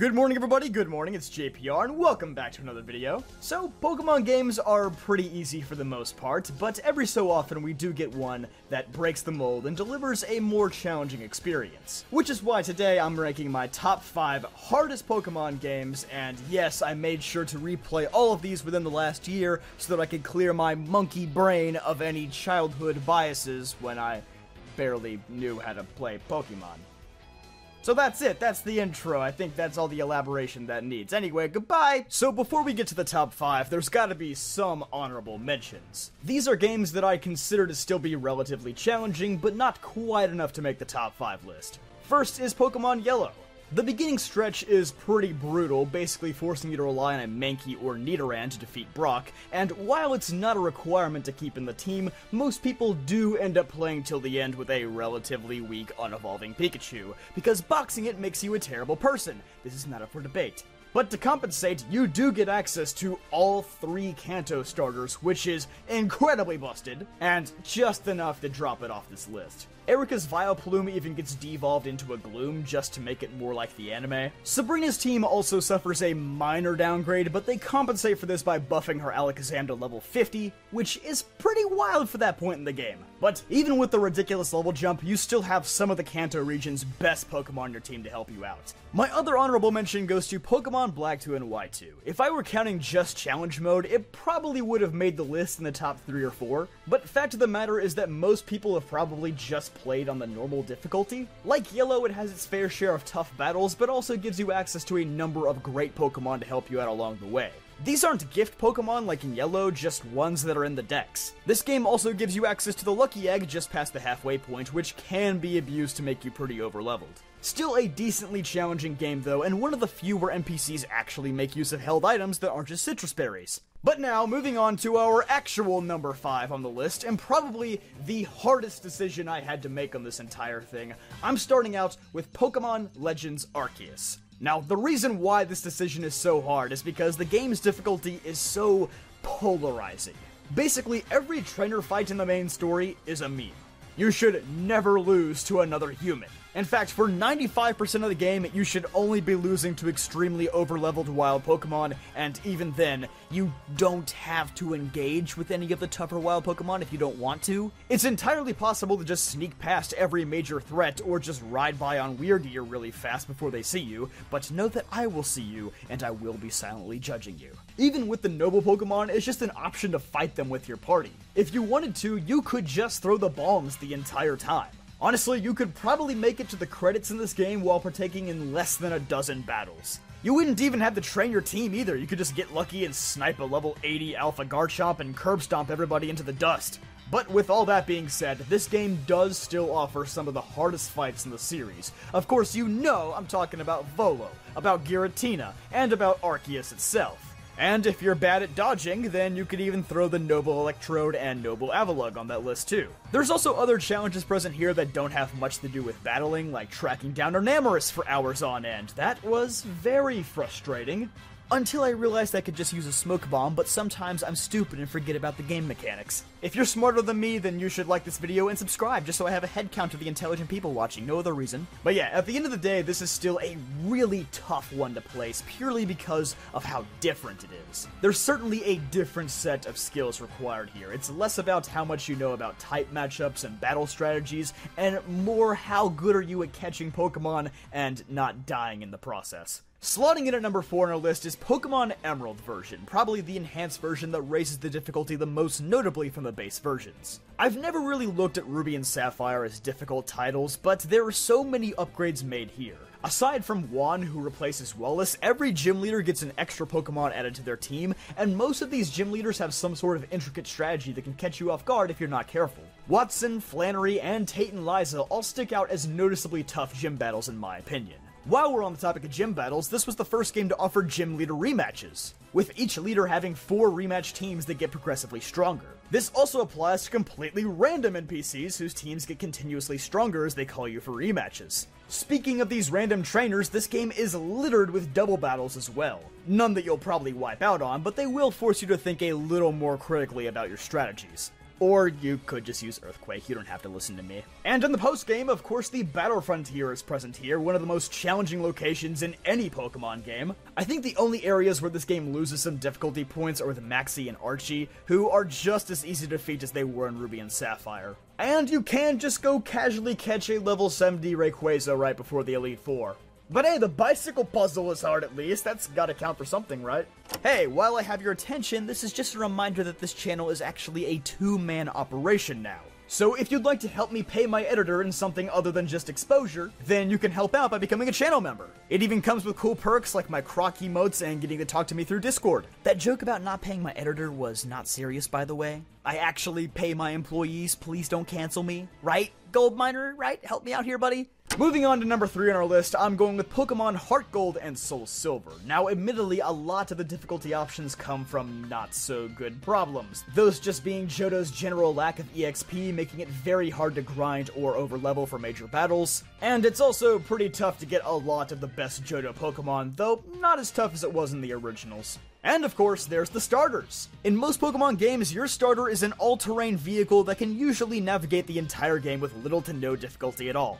Good morning everybody, good morning, it's JPR and welcome back to another video. So, Pokemon games are pretty easy for the most part, but every so often we do get one that breaks the mold and delivers a more challenging experience. Which is why today I'm ranking my top 5 hardest Pokemon games, and yes, I made sure to replay all of these within the last year so that I could clear my monkey brain of any childhood biases when I barely knew how to play Pokemon. So that's it, that's the intro. I think that's all the elaboration that needs. Anyway, goodbye! So before we get to the top 5, there's gotta be some honorable mentions. These are games that I consider to still be relatively challenging, but not quite enough to make the top 5 list. First is Pokemon Yellow. The beginning stretch is pretty brutal, basically forcing you to rely on a Mankey or Nidoran to defeat Brock, and while it's not a requirement to keep in the team, most people do end up playing till the end with a relatively weak, unevolving Pikachu, because boxing it makes you a terrible person. This is not up for debate. But to compensate, you do get access to all 3 Kanto starters, which is incredibly busted, and just enough to drop it off this list. Erika's Vileplume even gets devolved into a Gloom just to make it more like the anime. Sabrina's team also suffers a minor downgrade, but they compensate for this by buffing her Alakazam to level 50, which is pretty wild for that point in the game. But even with the ridiculous level jump, you still have some of the Kanto region's best Pokemon in your team to help you out. My other honorable mention goes to Pokemon Black 2 and White 2. If I were counting just challenge mode, it probably would have made the list in the top 3 or 4, but fact of the matter is that most people have probably just played on the normal difficulty. Like Yellow, it has its fair share of tough battles, but also gives you access to a number of great Pokemon to help you out along the way. These aren't gift Pokemon like in Yellow, just ones that are in the dex. This game also gives you access to the Lucky Egg just past the halfway point, which can be abused to make you pretty overleveled. Still a decently challenging game though, and one of the few where NPCs actually make use of held items that aren't just citrus berries. But now, moving on to our actual number 5 on the list, and probably the hardest decision I had to make on this entire thing, I'm starting out with Pokemon Legends Arceus. Now, the reason why this decision is so hard is because the game's difficulty is so polarizing. Basically, every trainer fight in the main story is a meme. You should never lose to another human. In fact, for 95% of the game, you should only be losing to extremely overleveled wild Pokemon, and even then, you don't have to engage with any of the tougher wild Pokemon if you don't want to. It's entirely possible to just sneak past every major threat, or just ride by on Weirdeer really fast before they see you, but know that I will see you, and I will be silently judging you. Even with the noble Pokemon, it's just an option to fight them with your party. If you wanted to, you could just throw the bombs the entire time. Honestly, you could probably make it to the credits in this game while partaking in less than a dozen battles. You wouldn't even have to train your team either, you could just get lucky and snipe a level 80 Alpha Garchomp and curb stomp everybody into the dust. But with all that being said, this game does still offer some of the hardest fights in the series. Of course, you know I'm talking about Volo, about Giratina, and about Arceus itself. And if you're bad at dodging, then you could even throw the Noble Electrode and Noble Avalugg on that list too. There's also other challenges present here that don't have much to do with battling, like tracking down Ornamerus for hours on end. That was very frustrating. Until I realized I could just use a smoke bomb, but sometimes I'm stupid and forget about the game mechanics. If you're smarter than me, then you should like this video and subscribe, just so I have a head count of the intelligent people watching, no other reason. But yeah, at the end of the day, this is still a really tough one to place, purely because of how different it is. There's certainly a different set of skills required here. It's less about how much you know about type matchups and battle strategies, and more how good are you at catching Pokemon and not dying in the process. Slotting in at number 4 on our list is Pokemon Emerald version, probably the enhanced version that raises the difficulty the most notably from the base versions. I've never really looked at Ruby and Sapphire as difficult titles, but there are so many upgrades made here. Aside from Juan, who replaces Wallace, every gym leader gets an extra Pokemon added to their team, and most of these gym leaders have some sort of intricate strategy that can catch you off guard if you're not careful. Watson, Flannery, and Tate and Liza all stick out as noticeably tough gym battles in my opinion. While we're on the topic of gym battles, this was the first game to offer gym leader rematches, with each leader having 4 rematch teams that get progressively stronger. This also applies to completely random NPCs whose teams get continuously stronger as they call you for rematches. Speaking of these random trainers, this game is littered with double battles as well. None that you'll probably wipe out on, but they will force you to think a little more critically about your strategies. Or you could just use Earthquake, you don't have to listen to me. And in the post-game, of course, the Battle Frontier is present here, one of the most challenging locations in any Pokemon game. I think the only areas where this game loses some difficulty points are with Maxie and Archie, who are just as easy to defeat as they were in Ruby and Sapphire. And you can just go casually catch a level 70 Rayquaza right before the Elite Four. But hey, the bicycle puzzle is hard at least, that's gotta count for something, right? Hey, while I have your attention, this is just a reminder that this channel is actually a two-man operation now. So if you'd like to help me pay my editor in something other than just exposure, then you can help out by becoming a channel member. It even comes with cool perks like my croc emotes and getting to talk to me through Discord. That joke about not paying my editor was not serious, by the way. I actually pay my employees, please don't cancel me. Right, Gold Miner, right? Help me out here, buddy. Moving on to number 3 on our list, I'm going with Pokemon Heart Gold and Soul Silver. Now, admittedly, a lot of the difficulty options come from not-so-good problems. Those just being Johto's general lack of EXP, making it very hard to grind or overlevel for major battles. And it's also pretty tough to get a lot of the best Johto Pokemon, though not as tough as it was in the originals. And of course, there's the starters. In most Pokemon games, your starter is an all-terrain vehicle that can usually navigate the entire game with little to no difficulty at all.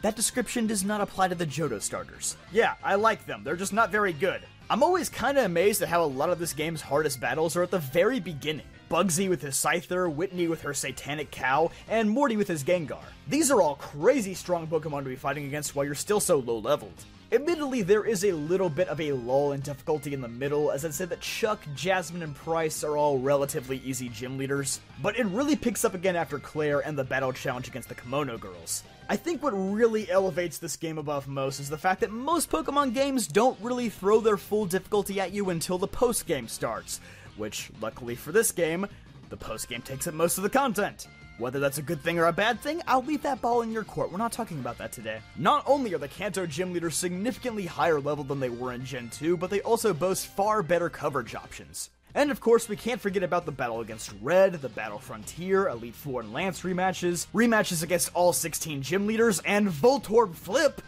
That description does not apply to the Johto starters. Yeah, I like them, they're just not very good. I'm always kinda amazed at how a lot of this game's hardest battles are at the very beginning. Bugsy with his Scyther, Whitney with her Satanic Cow, and Morty with his Gengar. These are all crazy strong Pokemon to be fighting against while you're still so low leveled. Admittedly, there is a little bit of a lull in difficulty in the middle, as I'd say that Chuck, Jasmine, and Price are all relatively easy gym leaders, but it really picks up again after Claire and the battle challenge against the Kimono Girls. I think what really elevates this game above most is the fact that most Pokemon games don't really throw their full difficulty at you until the post-game starts, which, luckily for this game, the post-game takes up most of the content. Whether that's a good thing or a bad thing, I'll leave that ball in your court. We're not talking about that today. Not only are the Kanto gym leaders significantly higher level than they were in Gen 2, but they also boast far better coverage options. And of course, we can't forget about the battle against Red, the Battle Frontier, Elite Four and Lance rematches against all 16 gym leaders, and Voltorb Flip!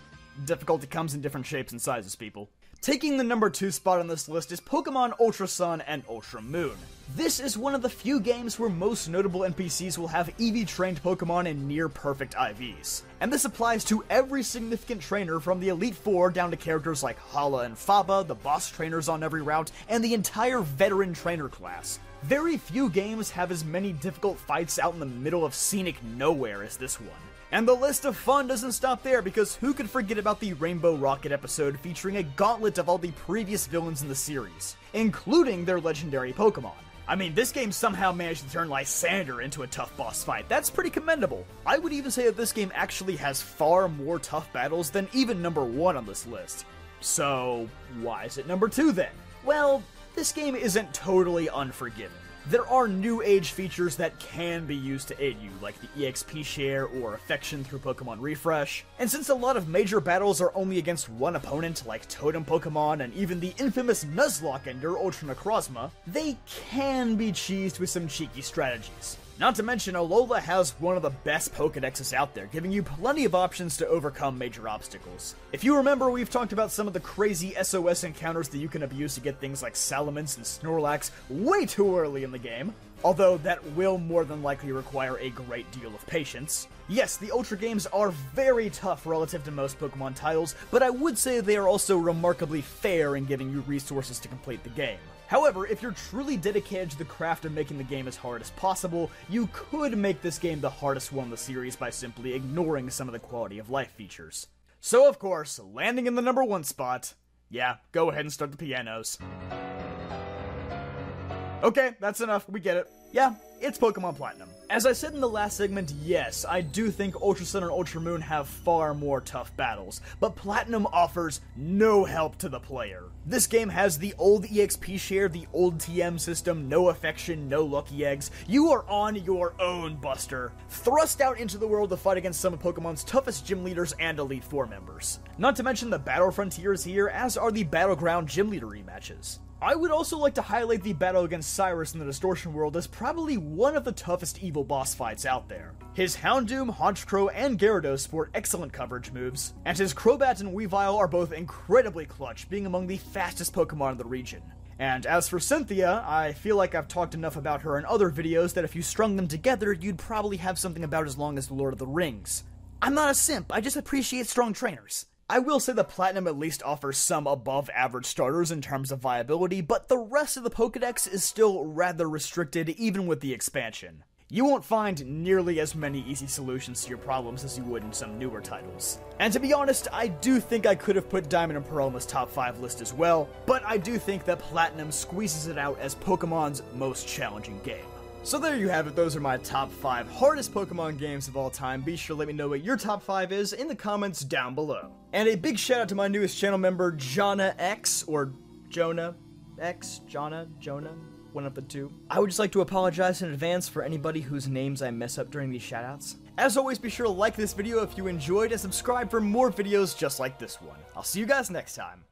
Difficulty comes in different shapes and sizes, people. Taking the number 2 spot on this list is Pokemon Ultra Sun and Ultra Moon. This is one of the few games where most notable NPCs will have EV-trained Pokemon in near-perfect IVs. And this applies to every significant trainer from the Elite Four down to characters like Hala and Faba, the boss trainers on every route, and the entire veteran trainer class. Very few games have as many difficult fights out in the middle of scenic nowhere as this one. And the list of fun doesn't stop there, because who could forget about the Rainbow Rocket episode featuring a gauntlet of all the previous villains in the series, including their legendary Pokemon. I mean, this game somehow managed to turn Lysander into a tough boss fight. That's pretty commendable. I would even say that this game actually has far more tough battles than even number 1 on this list. So, why is it number 2 then? Well, this game isn't totally unforgiving. There are new age features that can be used to aid you, like the EXP share or affection through Pokemon Refresh. And since a lot of major battles are only against one opponent, like Totem Pokemon and even the infamous Nuzlocke ender Ultra Necrozma, they can be cheesed with some cheeky strategies. Not to mention, Alola has one of the best Pokedexes out there, giving you plenty of options to overcome major obstacles. If you remember, we've talked about some of the crazy SOS encounters that you can abuse to get things like Salamence and Snorlax way too early in the game, although that will more than likely require a great deal of patience. Yes, the Ultra games are very tough relative to most Pokemon titles, but I would say they are also remarkably fair in giving you resources to complete the game. However, if you're truly dedicated to the craft of making the game as hard as possible, you could make this game the hardest one in the series by simply ignoring some of the quality of life features. So of course, landing in the number 1 spot, yeah, go ahead and start the pianos. Okay, that's enough, we get it. Yeah, it's Pokemon Platinum. As I said in the last segment, yes, I do think Ultra Sun and Ultra Moon have far more tough battles, but Platinum offers no help to the player. This game has the old EXP share, the old TM system, no affection, no lucky eggs. You are on your own, Buster. Thrust out into the world to fight against some of Pokemon's toughest gym leaders and Elite Four members. Not to mention the Battle Frontier is here, as are the Battleground gym leader rematches. I would also like to highlight the battle against Cyrus in the Distortion World as probably one of the toughest evil boss fights out there. His Houndoom, Honchkrow, and Gyarados sport excellent coverage moves, and his Crobat and Weavile are both incredibly clutch, being among the fastest Pokemon in the region. And as for Cynthia, I feel like I've talked enough about her in other videos that if you strung them together, you'd probably have something about as long as the Lord of the Rings. I'm not a simp, I just appreciate strong trainers. I will say that Platinum at least offers some above-average starters in terms of viability, but the rest of the Pokédex is still rather restricted even with the expansion. You won't find nearly as many easy solutions to your problems as you would in some newer titles. And to be honest, I do think I could have put Diamond and Pearl in this top 5 list as well, but I do think that Platinum squeezes it out as Pokemon's most challenging game. So there you have it, those are my top 5 hardest Pokemon games of all time. Be sure to let me know what your top 5 is in the comments down below. And a big shout out to my newest channel member, Jonna X, or Jonah X, Jonah, one of the two. I would just like to apologize in advance for anybody whose names I mess up during these shoutouts. As always, be sure to like this video if you enjoyed and subscribe for more videos just like this one. I'll see you guys next time.